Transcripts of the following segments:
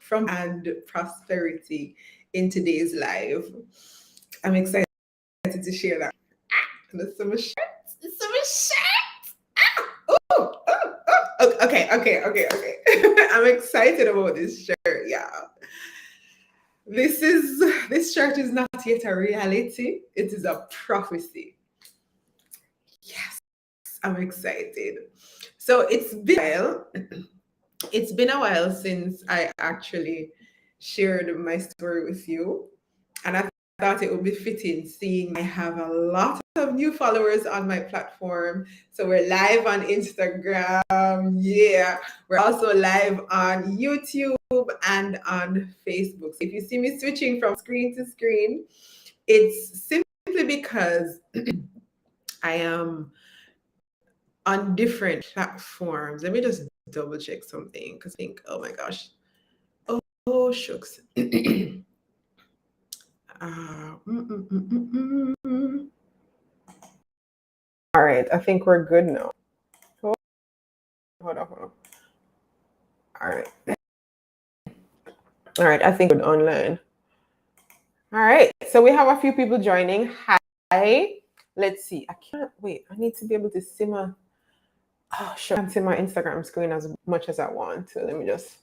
from and prosperity in today's live. I'm excited to share that. And the summer shirt. The summer shirt. Okay. I'm excited about this shirt, yeah. This shirt is not yet a reality. It is a prophecy. Yes, I'm excited. So it's been a while since I actually shared my story with you. And I thought it would be fitting seeing I have a lot of new followers on my platform. So we're live on Instagram. Yeah. We're also live on YouTube and on Facebook. So if you see me switching from screen to screen, it's simply because I am on different platforms. Let me just double check something because I think, oh my gosh. Oh, shucks. Uh, mm, mm, mm, mm, mm. All right, I think we're good now. Hold on. All right. All right, I think we're online. All right, so we have a few people joining. Hi. Let's see. I can't wait. I need to be able to see my. Oh, sure. I can't see my Instagram screen as much as I want. So let me just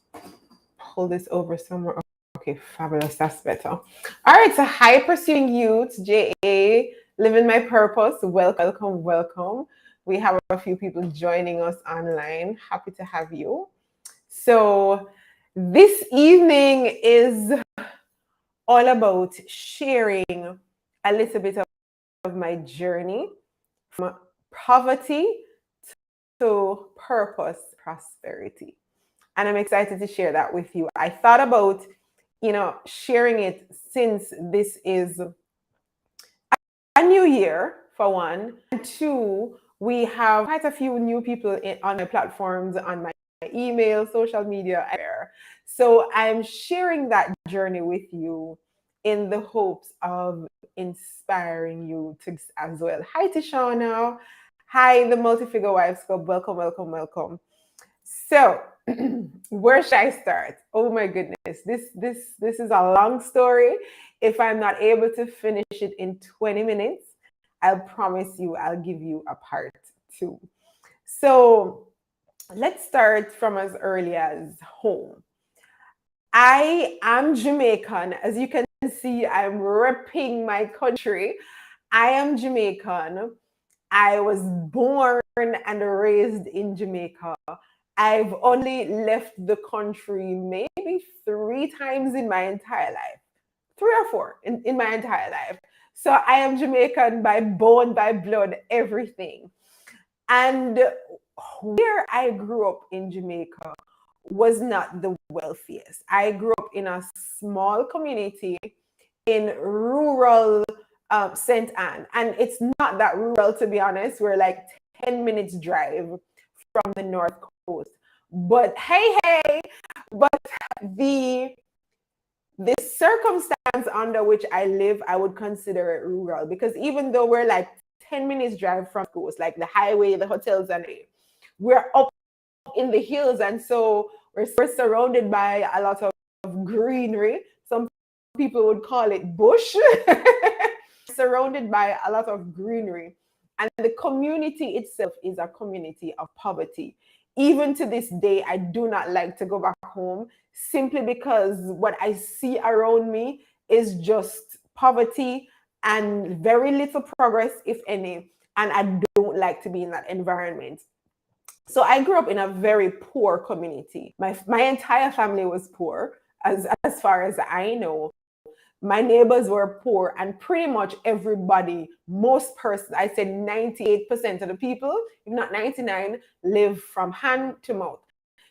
pull this over somewhere. Okay, fabulous. That's better. All right, so hi, Pursuing Youth, JA, Living My Purpose. Welcome. We have a few people joining us online. Happy to have you. So this evening is all about sharing a little bit of my journey from poverty to purpose, prosperity. And I'm excited to share that with you. I thought about, sharing it since this is a new year, for one. And two, we have quite a few new people on my platforms, on my email, social media. So I'm sharing that journey with you in the hopes of inspiring you to as well. Hi, Tishana. Hi, the Multi-Figure Wives Club. Welcome. So, where should I start? Oh my goodness, this is a long story. If I'm not able to finish it in 20 minutes, I'll promise you I'll give you a part 2. So, let's start from as early as home. I am Jamaican. As you can see, I'm repping my country. I am Jamaican. I was born and raised in Jamaica. I've only left the country maybe 3 times in my entire life. 3 or 4 in my entire life. So I am Jamaican by bone, by blood, everything. And where I grew up in Jamaica was not the wealthiest. I grew up in a small community in rural St. Anne. And it's not that rural, to be honest. We're like 10 minutes drive from the North Coast. But but the circumstance under which I live, I would consider it rural, because even though we're like 10 minutes drive from coast, like the highway, the hotels, and we're up in the hills, and so we're surrounded by a lot of greenery. Some people would call it bush. Surrounded by a lot of greenery, and the community itself is a community of poverty. Even to this day, I do not like to go back home, simply because what I see around me is just poverty and very little progress, if any, and I don't like to be in that environment. So I grew up in a very poor community. My entire family was poor, as far as I know. My neighbors were poor, and pretty much everybody, most persons, I said 98% of the people, if not 99, live from hand to mouth.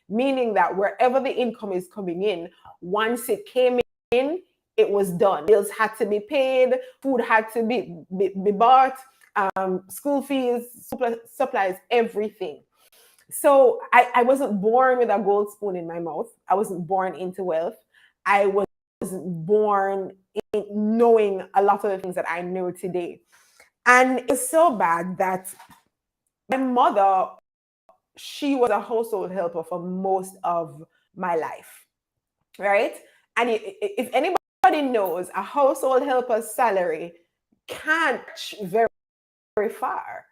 Meaning that wherever the income is coming in, once it came in, it was done. Bills had to be paid, food had to be bought, school fees, supplies, everything. So I wasn't born with a gold spoon in my mouth. I wasn't born into wealth. I was born in knowing a lot of the things that I know today. And it was so bad that my mother, she was a household helper for most of my life. right? And if anybody knows, a household helper's salary can't reach very, very far,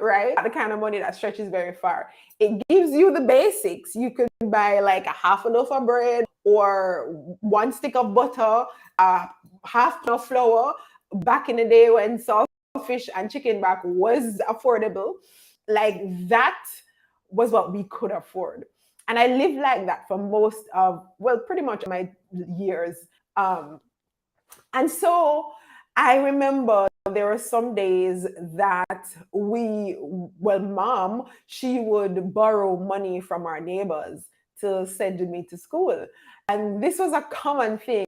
right? The kind of money that stretches very far. It gives you the basics. You could buy like a half a loaf of bread or one stick of butter, half of flour. Back in the day when saltfish and chicken back was affordable, like that was what we could afford. And I lived like that for most of, well, pretty much my years. And so I remember there were some days that mom, she would borrow money from our neighbors to send me to school. And this was a common thing.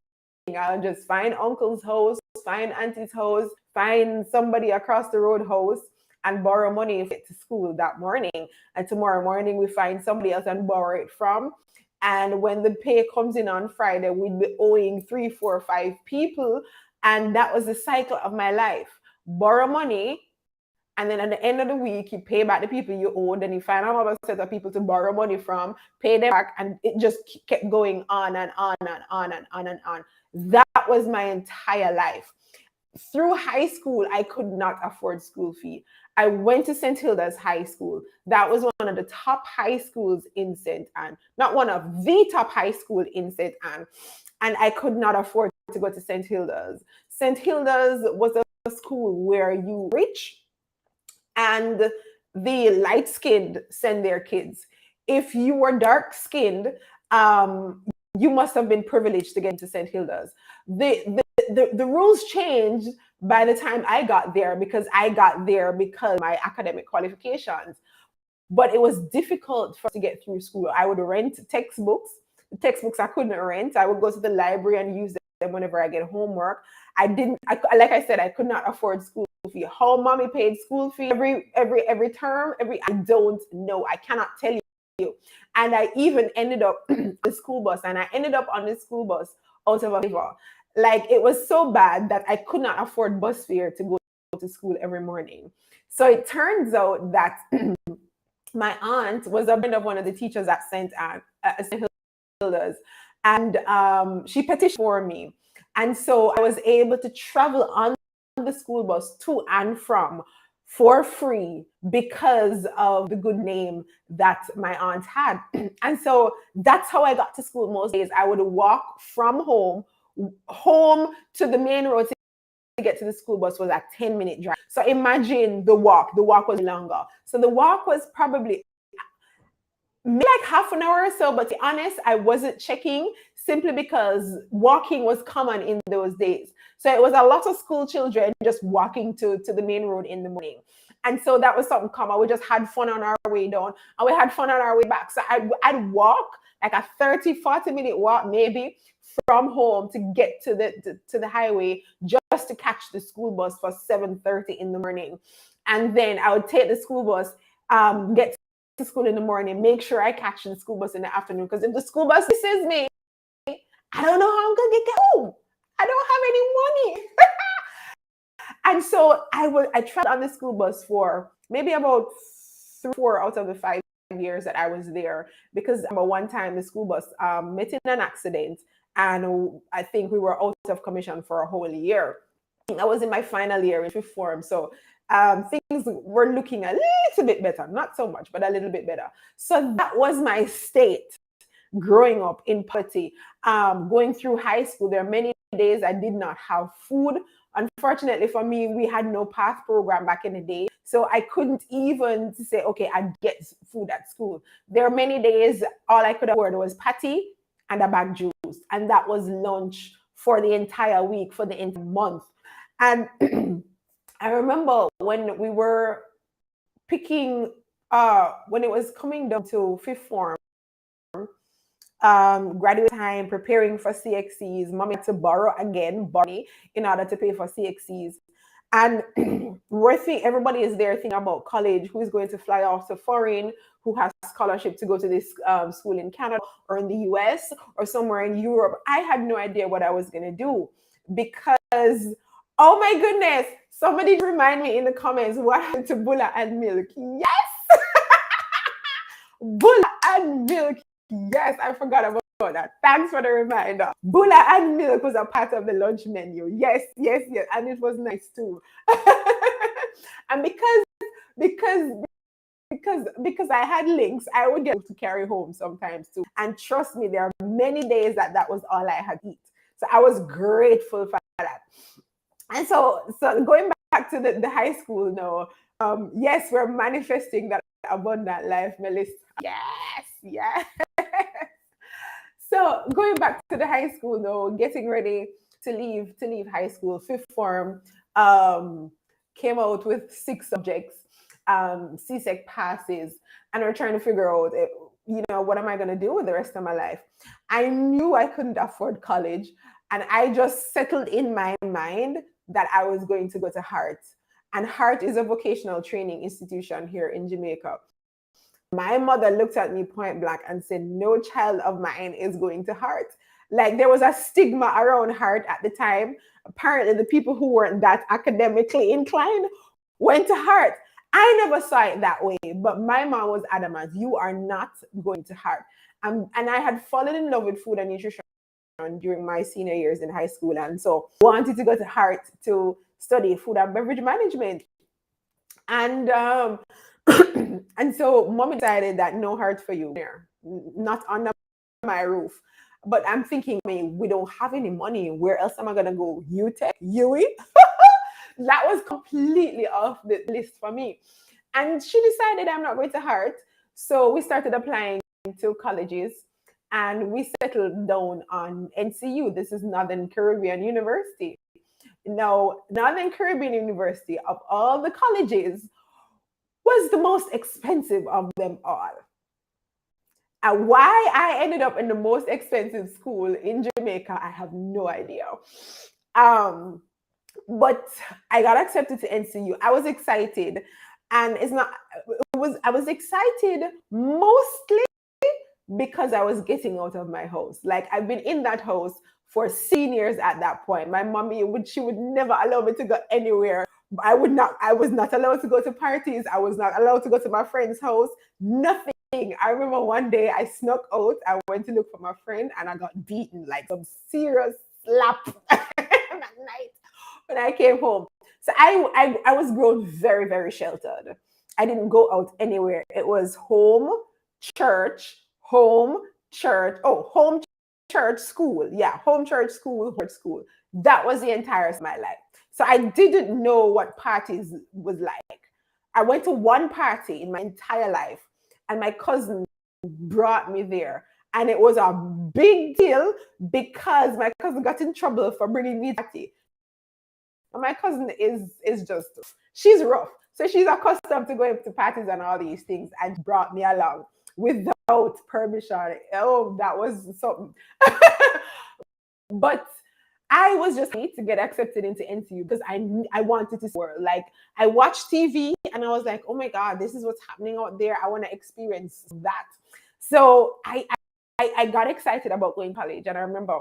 I'll just find uncle's house, find auntie's house, find somebody across the road house, and borrow money to school that morning. And tomorrow morning, we find somebody else and borrow it from. And when the pay comes in on Friday, we'd be owing 3, 4, 5 people. And that was the cycle of my life. Borrow money, and then at the end of the week, you pay back the people you owe. Then you find another set of people to borrow money from, pay them back, and it just kept going on and on and on and on and on. That was my entire life. Through high school, I could not afford school fee. I went to St. Hilda's High School. That was one of the top high schools in St. Anne. Not one of the top high school in St. Anne. And I could not afford to go to St. Hilda's. St. Hilda's was a school where you rich and the light-skinned send their kids. If you were dark-skinned, you must have been privileged to get into St. Hilda's. The rules changed by the time I got there because of my academic qualifications. But it was difficult for us to get through school. I would rent textbooks. The textbooks I couldn't rent. I would go to the library and use them whenever I get homework. Like I said, I could not afford school fee. How mommy paid school fee every term, I don't know. I cannot tell you. And I even ended up the school bus, and I ended up on the school bus out of a favor. Like, it was so bad that I could not afford bus fare to go to school every morning. So it turns out that my aunt was a friend of one of the teachers at St. Hilda's, and she petitioned for me. And so I was able to travel on the school bus to and from for free because of the good name that my aunt had. And so that's how I got to school most days. I would walk from home to the main road to get to the school bus was a 10-minute drive. So imagine the walk. The walk was longer. So the walk was probably maybe like half an hour or so, but to be honest, I wasn't checking simply because walking was common in those days. So it was a lot of school children just walking to the main road in the morning. And so that was something common. We just had fun on our way down, and we had fun on our way back. So I'd walk like a 30-40-minute walk maybe from home to get to the highway just to catch the school bus for 7:30 in the morning. And then I would take the school bus, get to school in the morning, make sure I catch the school bus in the afternoon, because if the school bus misses me, I don't know how I'm gonna get home. I don't have any money. And so I traveled on the school bus for maybe about 4 out of the 5 years that I was there, because one time the school bus met in an accident, and I think we were out of commission for a whole year. I was in my final year in fifth form, so things were looking a little bit better, not so much, but a little bit better. So that was my state growing up in poverty. Going through high school, there are many days I did not have food. Unfortunately for me, we had no PATH program back in the day, so I couldn't even say, okay, I'd get food at school. There are many days all I could afford was patty and a bag juice, and that was lunch for the entire week, for the entire month. And I remember when we were picking, when it was coming down to fifth form, graduate time, preparing for CXCs, mommy had to borrow in order to pay for CXCs. And everybody is there thinking about college, who is going to fly off to foreign, who has scholarship to go to this school in Canada or in the US or somewhere in Europe. I had no idea what I was going to do, because, oh my goodness, somebody remind me in the comments what happened to Bulla and Milk. Yes! Bulla and Milk. Yes, I forgot about that. Thanks for the reminder. Bula and milk was a part of the lunch menu. Yes, yes, yes. And it was nice too. And because I had links, I would get to carry home sometimes too. And trust me, there are many days that was all I had to eat. So I was grateful for that. And so going back to the high school now, yes, we're manifesting that abundant life, Melissa. Yes, yes. So going back to the high school now, getting ready to leave high school, fifth form, came out with 6 subjects, CSEC passes, and we're trying to figure out, what am I going to do with the rest of my life? I knew I couldn't afford college, and I just settled in my mind that I was going to go to Hart. And Hart is a vocational training institution here in Jamaica. My mother looked at me point blank and said, no child of mine is going to Hart. Like, there was a stigma around Hart at the time. Apparently, the people who weren't that academically inclined went to Hart. I never saw it that way, but my mom was adamant, you are not going to Hart. And I had fallen in love with food and nutrition during my senior years in high school. And so wanted to go to Hart to study food and beverage management. And and so mommy decided that no Hart for you there, not under my roof. But I'm thinking, we don't have any money. Where else am I going to go? UTech? UWI? That was completely off the list for me. And she decided I'm not going to Hart. So we started applying to colleges and we settled down on NCU. This is Northern Caribbean University. Now, Northern Caribbean University, of all the colleges, was the most expensive of them all. And why I ended up in the most expensive school in Jamaica, I have no idea. But I got accepted to NCU. I was excited. And I was excited mostly because I was getting out of my house. Like, I've been in that house for seniors at that point. My mommy she would never allow me to go anywhere. I was not allowed to go to parties. I was not allowed to go to my friend's house. Nothing. I remember one day I snuck out. I went to look for my friend and I got beaten, like some serious slap that night when I came home. So I was grown very, very sheltered. I didn't go out anywhere. It was home, church, home, church. Oh, home, church, school. Yeah, home, church, school, school. That was the entire of my life. So I didn't know what parties was like. I went to one party in my entire life, and my cousin brought me there. And it was a big deal because my cousin got in trouble for bringing me to the party. And my cousin is just, she's rough. So she's accustomed to going to parties and all these things, and brought me along without permission. Oh, that was something. But I was just need to get accepted into NCU because I wanted to see the world. Like, I watched TV and I was like, oh my God, this is what's happening out there. I want to experience that. So I got excited about going to college. And I remember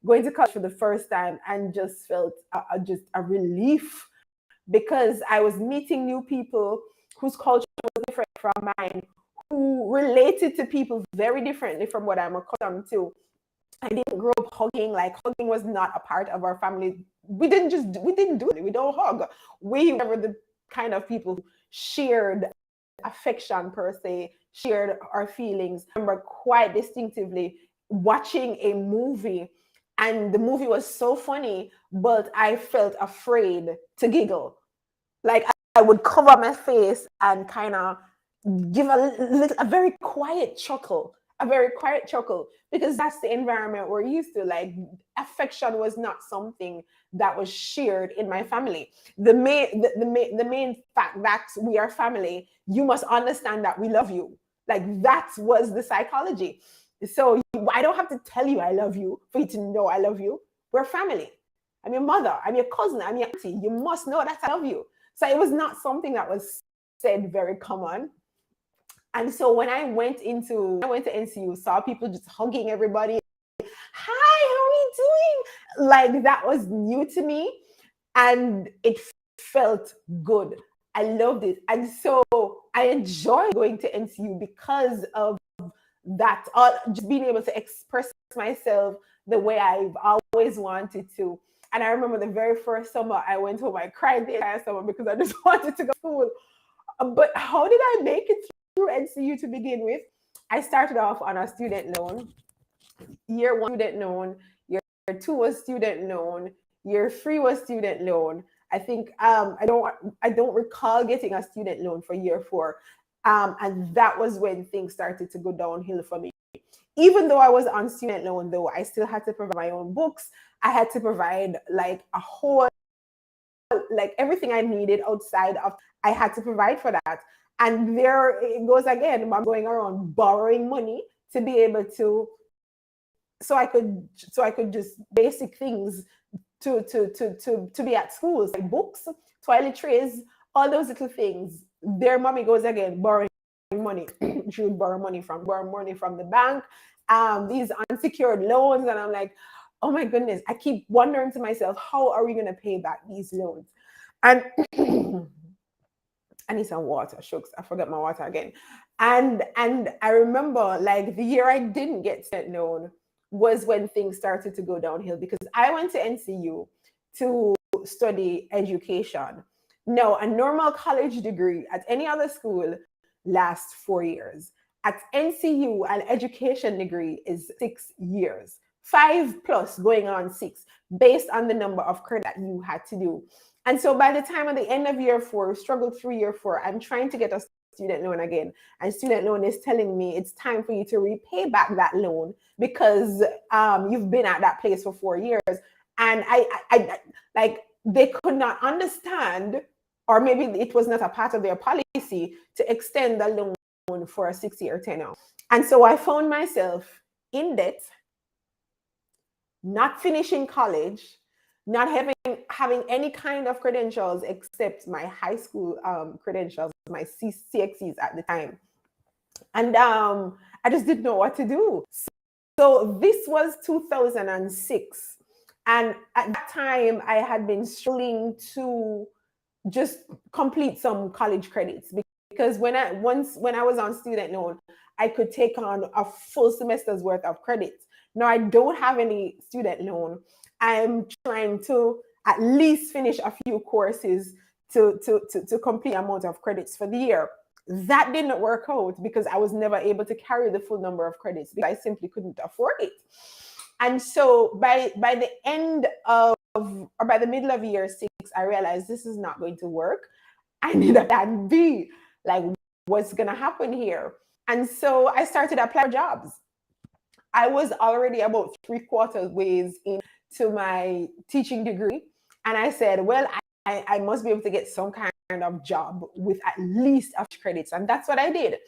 going to college for the first time and just felt just a relief because I was meeting new people whose culture was different from mine, who related to people very differently from what I'm accustomed to. I didn't grow up hugging. Like, hugging was not a part of our family. We didn't do it. We don't hug. We were the kind of people who shared affection per se, shared our feelings. I remember quite distinctively watching a movie, and the movie was so funny, but I felt afraid to giggle. Like, I would cover my face and kind of give a very quiet chuckle. Because that's the environment we're used to. Like, affection was not something that was shared in my family. The main fact that we are family, you must understand that we love you. Like, that was the psychology. So I don't have to tell you I love you for you to know I love you. We're family. I'm your mother. I'm your cousin. I'm your auntie. You must know that I love you. So it was not something that was said very common. And so when I went to NCU, saw people just hugging everybody. Hi, how are you doing? Like, that was new to me, and it felt good. I loved it. And so I enjoyed going to NCU because of That all, just being able to express myself the way I've always wanted to. And I remember the very first summer I went home, I cried the entire summer because I just wanted to go to school. But how did I make it through NCU to begin with? I started off on a student loan. Year one, student loan. Year two was student loan. Year three was student loan. I think I don't recall getting a student loan for year four. And that was when things started to go downhill for me. Even though I was on student loan, though, I still had to provide my own books. I had to provide like a whole, like everything I needed outside of, I had to provide for that. And there it goes again, I'm going around borrowing money to be able to, so I could just basic things to be at schools, like books, toiletries, all those little things. Their mommy goes again borrowing money. She would borrow money from the bank, these unsecured loans, and I'm like, oh my goodness, I keep wondering to myself, how are we going to pay back these loans? And I need some water, shucks, I forgot my water again. And I remember like the year I didn't get student loan was when things started to go downhill, because I went to NCU to study education. No, a normal college degree at any other school lasts 4 years. At NCU, an education degree is 6 years, 5 plus going on 6, based on the number of credit that you had to do. And so by the time at the end of year 4, struggled through year 4, I'm trying to get a student loan again. And student loan is telling me it's time for you to repay back that loan because you've been at that place for 4 years. And I like, they could not understand, or maybe it was not a part of their policy to extend the loan for a 6-year tenure. And so I found myself in debt, not finishing college, not having any kind of credentials except my high school credentials, my CXCs at the time. And I just didn't know what to do. So this was 2006. And at that time, I had been struggling to just complete some college credits, because when I was on student loan, I could take on a full semester's worth of credits. Now I don't have any student loan. I'm trying to at least finish a few courses to complete amount of credits for the year. That didn't work out because I was never able to carry the full number of credits because I simply couldn't afford it. And so by the end of, or by the middle of year 6, I realized this is not going to work. I need a plan B. Like, what's going to happen here? And so I started applying for jobs. I was already about 3/4 ways into my teaching degree. And I said, well, I must be able to get some kind of job with at least a few credits. And that's what I did.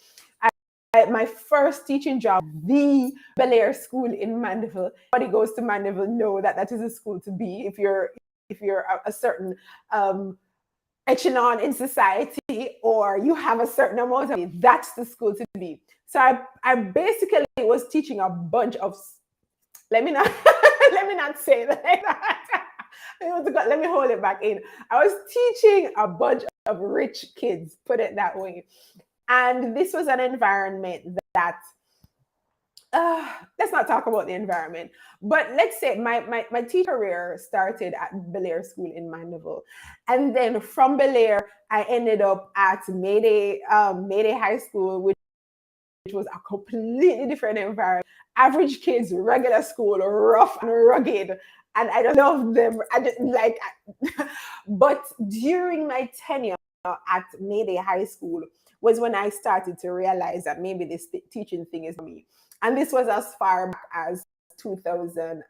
My first teaching job, the Bel Air School in Mandeville. Everybody goes to Mandeville know that that is a school to be if you're a certain echelon in society, or you have a certain amount of it, that's the school to be. So I basically was teaching a bunch of, let me not say that. Let me hold it back in. I was teaching a bunch of rich kids, put it that way. And this was an environment that, let's not talk about the environment, but let's say my teacher career started at Bel Air School in Mandeville. And then from Bel Air, I ended up at Mayday High School, which was a completely different environment. Average kids, regular school, rough and rugged. And I love them. I just like, but during my tenure at Mayday High School was when I started to realize that maybe this teaching thing is for me. And this was as far back as 2008.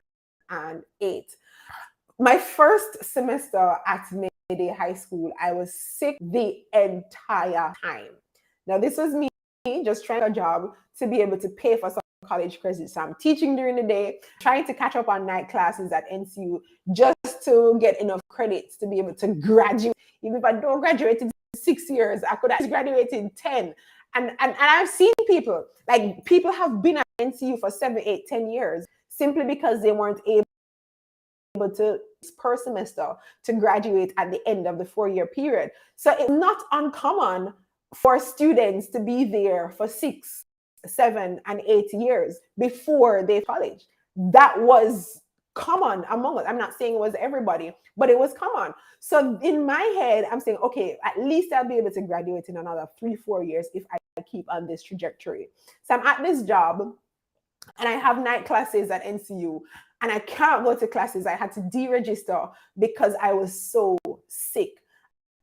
My first semester at Mayday High School, I was sick the entire time. Now, this was me just trying a job to be able to pay for some college credits. So I'm teaching during the day, trying to catch up on night classes at NCU just to get enough credits to be able to graduate. Even if I don't graduate in 6 years, I could have graduated in 10. And I've seen people, like people have been at NCU for 7, 8, 10 years simply because they weren't able to per semester to graduate at the end of the 4-year period. So it's not uncommon for students to be there for 6, 7 and 8 years before they college. That was common among us. I'm not saying it was everybody, but it was common. So in my head, I'm saying, okay, at least I'll be able to graduate in another 3-4 years if I keep on this trajectory. So I'm at this job and I have night classes at NCU and I can't go to classes. I had to deregister because I was so sick.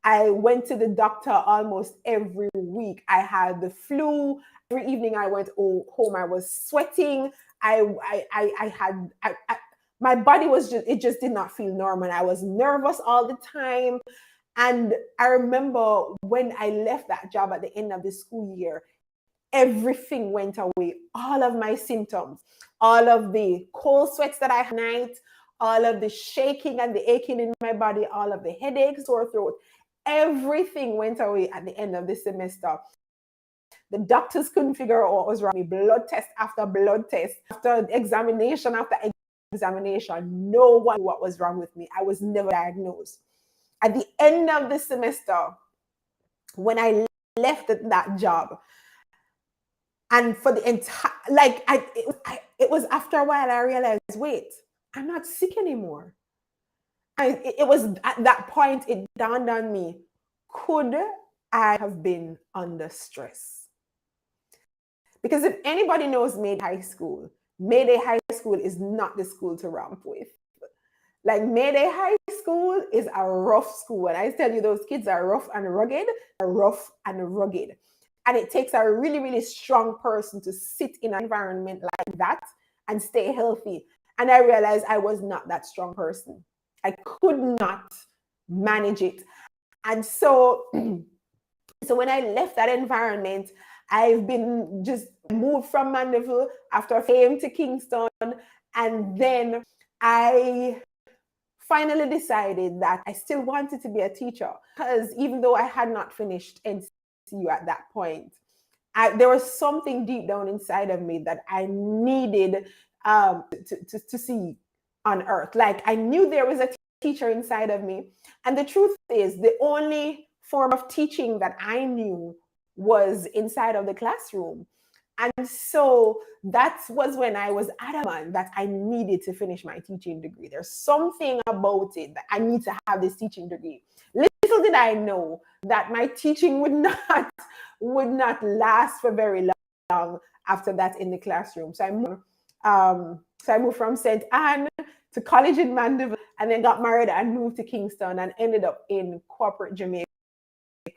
I went to the doctor almost every week. I had the flu. Every evening I went home, I was sweating. My body was just did not feel normal. I was nervous all the time. And I remember when I left that job at the end of the school year, everything went away. All of my symptoms, all of the cold sweats that I had at night, all of the shaking and the aching in my body, all of the headaches, sore throat, everything went away at the end of the semester. The doctors couldn't figure out what was wrong with me. Blood test after blood test, after examination after examination, no one knew what was wrong with me. I was never diagnosed. At the end of the semester, when I left that job, and for the entire, it was after a while I realized, wait, I'm not sick anymore. It was at that point it dawned on me, could I have been under stress? Because if anybody knows Mayday High School, Mayday High School is not the school to ramp with. Like Mayday High School is a rough school. And I tell you, those kids are rough and rugged, And it takes a really, really strong person to sit in an environment like that and stay healthy. And I realized I was not that strong person. I could not manage it. And so when I left that environment, I've been just moved from Mandeville after I came to Kingston. And then I finally decided that I still wanted to be a teacher, because even though I had not finished NCU at that point, there was something deep down inside of me that I needed to see on earth. Like I knew there was a teacher inside of me. And the truth is, the only form of teaching that I knew was inside of the classroom. And so that was when I was adamant that I needed to finish my teaching degree. There's something about it that I need to have this teaching degree. Little did I know that my teaching would not last for very long after that in the classroom. So I moved from St. Anne to college in Mandeville, and then got married and moved to Kingston and ended up in corporate Jamaica.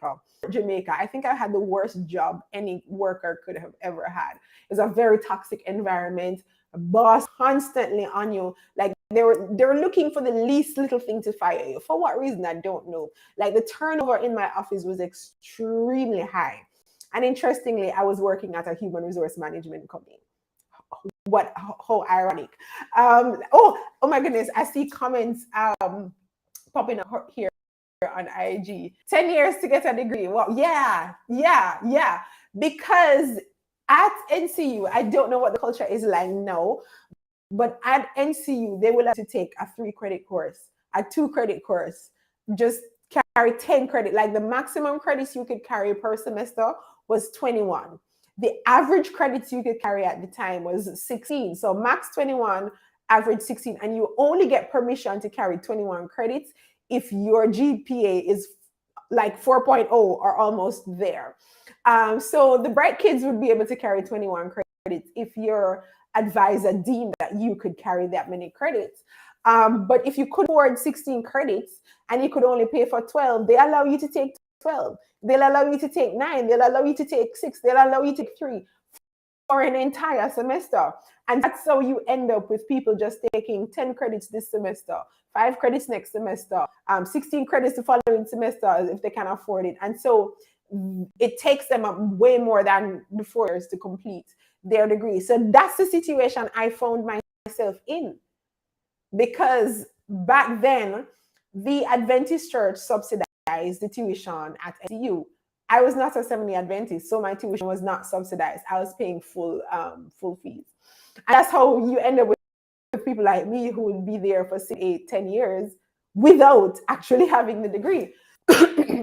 I think I had the worst job any worker could have ever had. It was a very toxic environment. A boss constantly on you. Like they were looking for the least little thing to fire you. For what reason, I don't know. Like the turnover in my office was extremely high. And interestingly, I was working at a human resource management company. How ironic. Oh my goodness, I see comments popping up here on IG. 10 years to get a degree. Well, yeah. Because at NCU, I don't know what the culture is like now, but at NCU, they will have to take a 3-credit course, a 2-credit course, just carry 10 credit. Like the maximum credits you could carry per semester was 21. The average credits you could carry at the time was 16. So max 21, average 16. And you only get permission to carry 21 credits if your GPA is like 4.0 or almost there. So the bright kids would be able to carry 21 credits if your advisor deemed that you could carry that many credits. But if you could afford 16 credits and you could only pay for 12, they allow you to take 12. They'll allow you to take 9. They'll allow you to take 6. They'll allow you to take 3 for an entire semester. And that's how you end up with people just taking 10 credits this semester, 5 credits next semester, 16 credits the following semester if they can afford it. And so it takes them way more than the 4 years to complete their degree. So that's the situation I found myself in. Because back then, the Adventist Church subsidized the tuition at NCU. I was not a Seventh-day Adventist, so my tuition was not subsidized. I was paying full fees. And that's how you end up with people like me who would be there for 6, 8, 10 years without actually having the degree.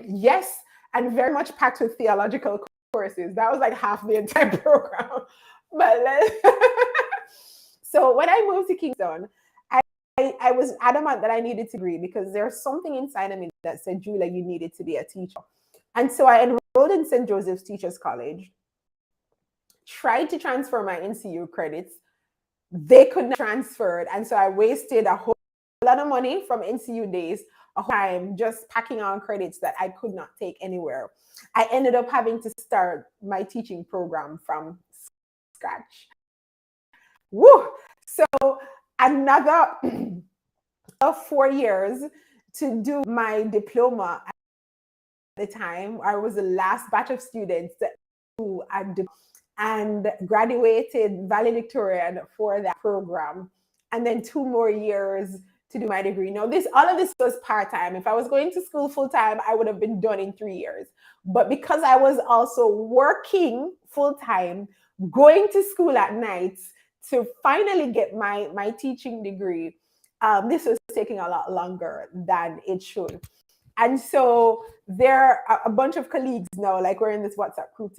Yes, and very much packed with theological courses. That was like half the entire program. But so when I moved to Kingston, I was adamant that I needed to agree because there's something inside of me that said, Julia, you needed to be a teacher. And so I enrolled in St. Joseph's Teachers College, tried to transfer my NCU credits. They could not transfer it. And so I wasted a whole lot of money from NCU days, a whole time just packing on credits that I could not take anywhere. I ended up having to start my teaching program from scratch. Woo! So another 4 years to do my diploma. At the time, I was the last batch of students who and graduated valedictorian for that program, and then 2 more years to do my degree. Now, all of this was part-time. If I was going to school full-time, I would have been done in 3 years. But because I was also working full-time, going to school at nights to finally get my teaching degree, this was taking a lot longer than it should. And so there are a bunch of colleagues now, like we're in this WhatsApp group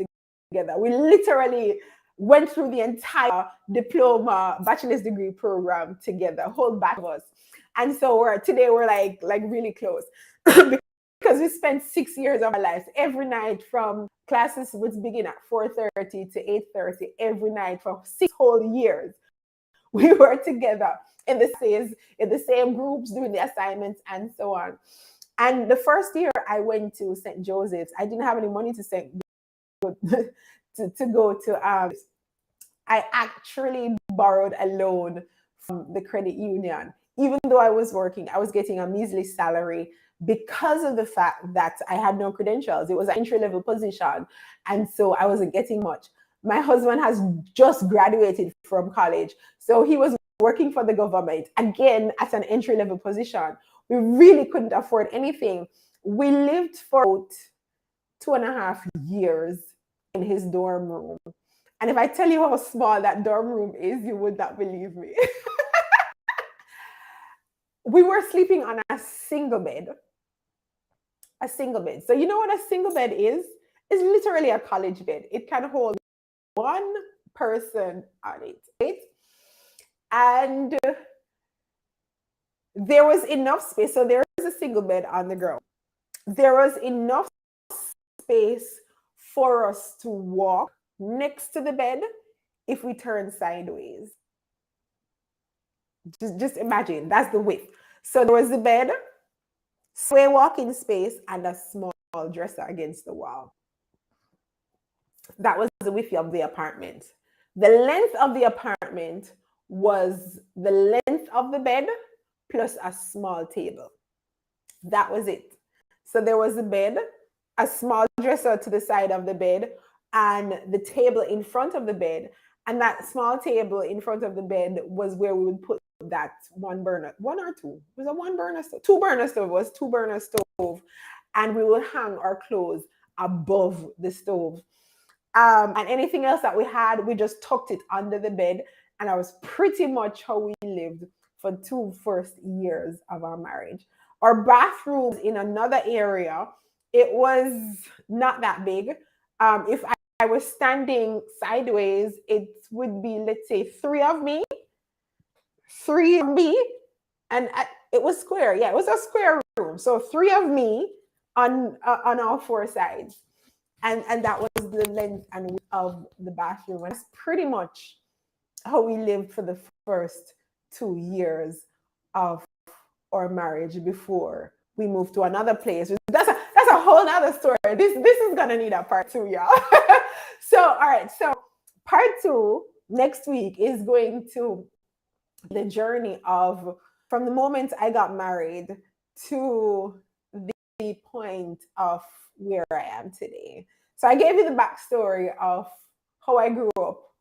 together. We literally went through the entire diploma bachelor's degree program together, a whole batch of us. And so today we're like really close because we spent 6 years of our lives every night. From classes would begin at 4:30 to 8:30 every night for 6 whole years. We were together in the same groups doing the assignments and so on. And the first year I went to St. Joseph's, I didn't have any money to go to. I actually borrowed a loan from the credit union. Even though I was working, I was getting a measly salary because of the fact that I had no credentials. It was an entry-level position, and so I wasn't getting much. My husband has just graduated from college, so he was working for the government, again at an entry-level position. We really couldn't afford anything. We lived for 2.5 years in his dorm room. And if I tell you how small that dorm room is, you would not believe me. We were sleeping on a single bed. A single bed. So you know what a single bed is? It's literally a college bed. It can hold one person on it, right? And there was enough space. So there was a single bed on the ground. There was enough space for us to walk next to the bed if we turn sideways. Just imagine, that's the width. So there was the bed, square walking space, and a small dresser against the wall. That was the width of the apartment. The length of the apartment was the length of the bed plus a small table. That was it. So there was a bed, a small dresser to the side of the bed, and the table in front of the bed. And that small table in front of the bed was where we would put that one or two. It was a 1 burner stove. 2 burner stove. It was 2 burner stove. And we would hang our clothes above the stove. And anything else that we had, we just tucked it under the bed. And that was pretty much how we lived for 2 first years of our marriage. Our bathroom in another area, it was not that big. If I was standing sideways, it would be, let's say, 3 of me, and it was square. Yeah, it was a square room. So 3 of me on all 4 sides. And that was the length and width of the bathroom. And that's pretty much how we lived for the first 2 years of our marriage before we moved to another place. That's a whole nother story. This is gonna need a part 2, y'all. So all right, so part 2 next week is going to the journey of from the moment I got married to the point of where I am today. So I gave you the backstory of how I grew up,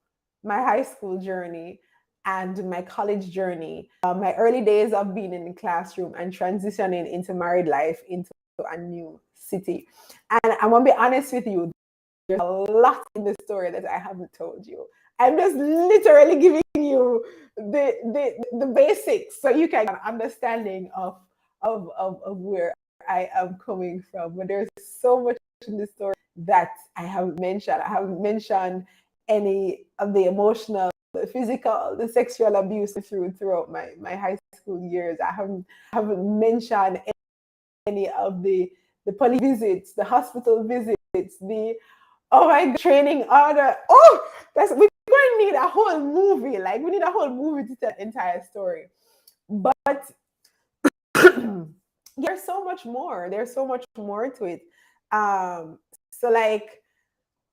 my high school journey, and my college journey, my early days of being in the classroom and transitioning into married life into a new city. And I'm gonna be honest with you, there's a lot in the story that I haven't told you. I'm just literally giving you the basics so you can get an understanding of where I am coming from. But there's so much in the story that I haven't mentioned. I haven't mentioned any of the emotional, the physical, the sexual abuse throughout my high school years. I haven't mentioned any of the police visits, the hospital visits, the oh my God, training order. Oh, we're going to need a whole movie. Like we need a whole movie to tell the entire story. But there's so much more. There's so much more to it. So like,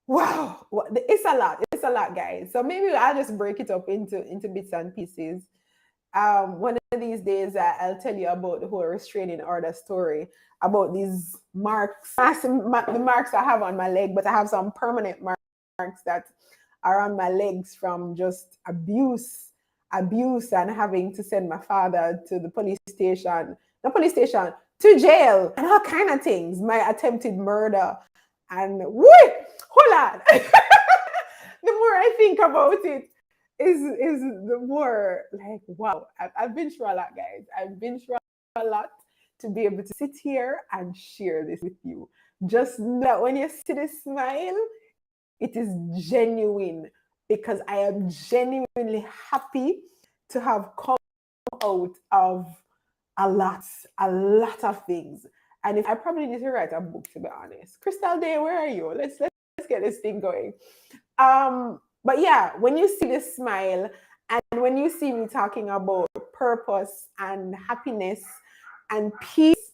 wow, it's a lot. It's a lot, guys. So maybe I'll just break it up into bits and pieces. One of these days, I'll tell you about the whole restraining order story, about these marks, the marks I have on my leg, but I have some permanent marks that are on my legs from just abuse, and having to send my father to the police station, to jail, and all kind of things. My attempted murder, and wait, hold on. The more I think about it, is the more like, wow, I've been through a lot, guys. I've been through a lot to be able to sit here and share this with you. Just know that when you see this smile, it is genuine, because I am genuinely happy to have come out of a lot of things. And if I probably need to write a book, to be honest. Crystal Day, where are you? Let's get this thing going. But yeah, when you see this smile, and when you see me talking about purpose and happiness and peace,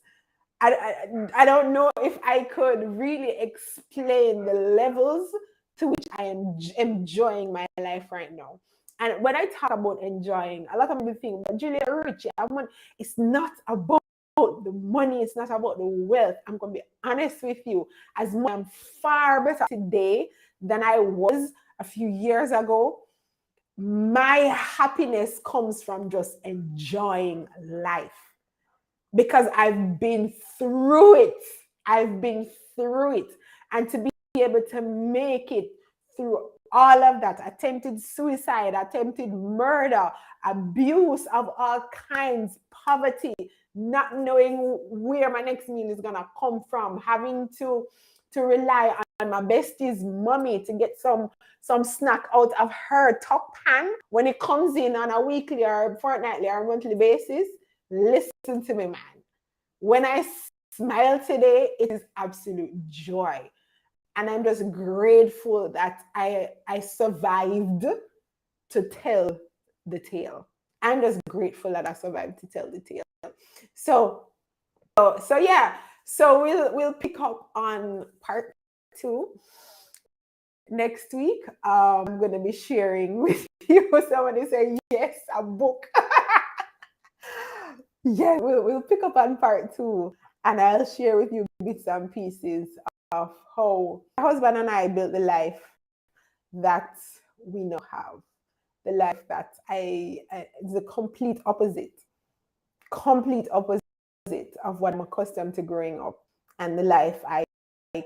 I don't know if I could really explain the levels to which I am enjoying my life right now. And when I talk about enjoying, a lot of people think, but Julia Rich, it's not about the money, it's not about the wealth. I'm going to be honest with you. As much I'm far better today than I was a few years ago, my happiness comes from just enjoying life, because I've been through it. And to be able to make it through all of that, attempted suicide, attempted murder, abuse of all kinds, poverty, not knowing where my next meal is going to come from, having to rely on my bestie's mommy to get some snack out of her top pan when it comes in on a weekly or fortnightly or monthly basis. Listen to me, man. When I smile today, it is absolute joy. And I'm just grateful that I survived to tell the tale. I'm just grateful that I survived to tell the tale. So yeah. So we'll pick up on part 2 next week. I'm going to be sharing with you. Somebody say, yes, a book. Yeah, we'll pick up on part 2, and I'll share with you bits and pieces of how my husband and I built the life that we now have. The life that is the complete opposite of what I'm accustomed to growing up, and the life I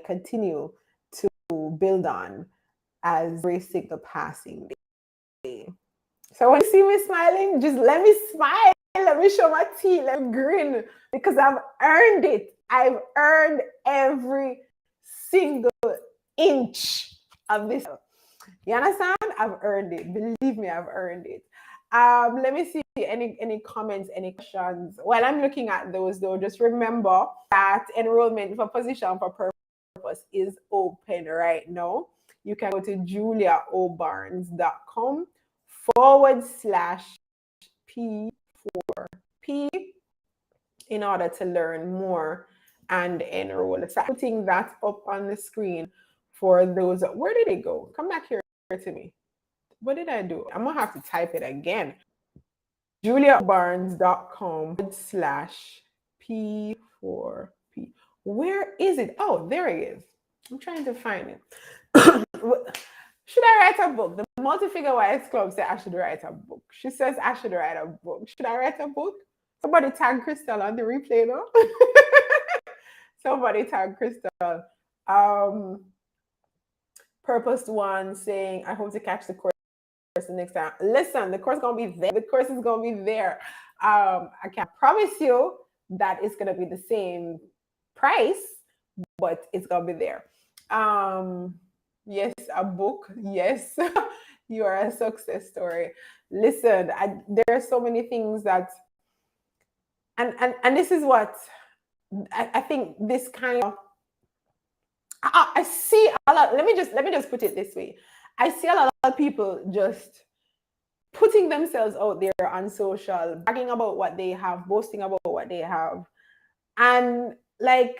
continue to build on as embracing the passing day. So when you see me smiling, just let me smile. Let me show my teeth. Let me grin, because I've earned it. I've earned every single inch of this. You understand? I've earned it. Believe me, I've earned it. Let me see any comments, any questions. While I'm looking at those, though, just remember that enrollment for Position for Purpose is open right now. You can go to juliaobarnes.com/P4P in order to learn more and enroll. So I'm putting that up on the screen for those. Where did it go? Come back here to me. What did I do? I'm going to have to type it again. juliaobarnes.com/P4P. Where is it? Oh, there it is. I'm trying to find it. Should I write a book? The Multi-Figure Wives Club said I should write a book. She says I should write a book. Should I write a book? Somebody tag Crystal on the replay, though. Somebody tag Crystal. Purpose One saying, I hope to catch the course the next time. Listen, the course is going to be there. The course is going to be there. I can't promise you that it's going to be the same price, but it's going to be there. Yes, a book. Yes, you are a success story. Listen, there are so many things that, and this is what I think this kind of I see a lot. Let me just put it this way. I see a lot of people just putting themselves out there on social, bragging about what they have, boasting about what they have. And like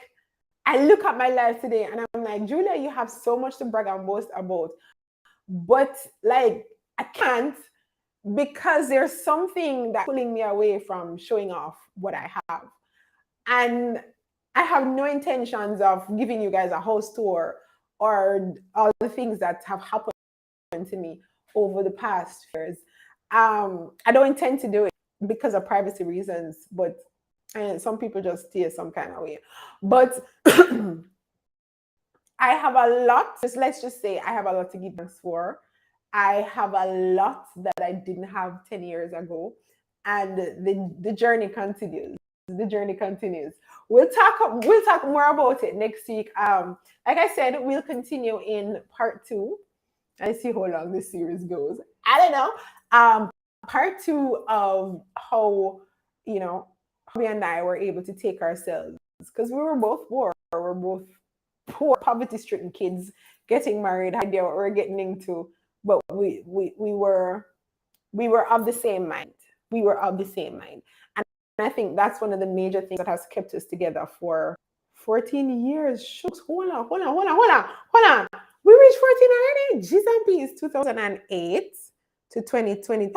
I look at my life today and I'm like, Julia, you have so much to brag and boast about. But like I can't because there's something that's pulling me away from showing off what I have. And I have no intentions of giving you guys a house tour or all the things that have happened to me over the past years. I don't intend to do it because of privacy reasons, but and some people just stay some kind of way. But I have a lot, just let's just say I have a lot to give thanks for. I have a lot that I didn't have 10 years ago. And the journey continues. The journey continues. We'll talk more about it next week. Like I said, we'll continue in part two. I see how long this series goes. I don't know. Part two of how we and I were able to take ourselves because we were both poor. We're both poor, poverty-stricken kids getting married. Idea what we're getting into, but we were of the same mind. We were of the same mind, and I think that's one of the major things that has kept us together for 14 years. Shucks, hold on. We reached 14 already. Jeez and peace, 2008 to 2020.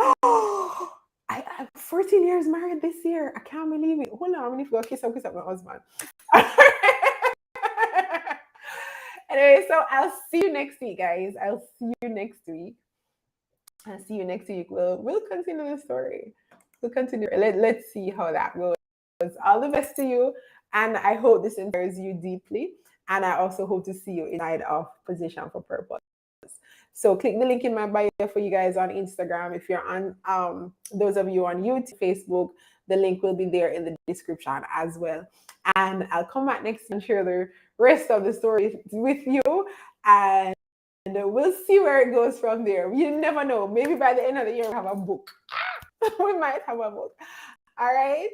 I 14 years married this year. I can't believe it. Hold on, I'm gonna go kiss up my husband. Anyway, so I'll see you next week, guys. I'll see you next week. I'll see you next week. We'll continue the story. We'll continue. Let's see how that goes. All the best to you, and I hope this inspires you deeply. And I also hope to see you inside of Position for Purpose. So click the link in my bio for you guys on Instagram. If you're on those of you on YouTube, Facebook, the link will be there in the description as well. And I'll come back next and share the rest of the story with you. And we'll see where it goes from there. You never know. Maybe by the end of the year, we'll have a book. We might have a book. All right.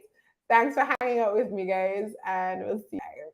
Thanks for hanging out with me, guys. And we'll see you later.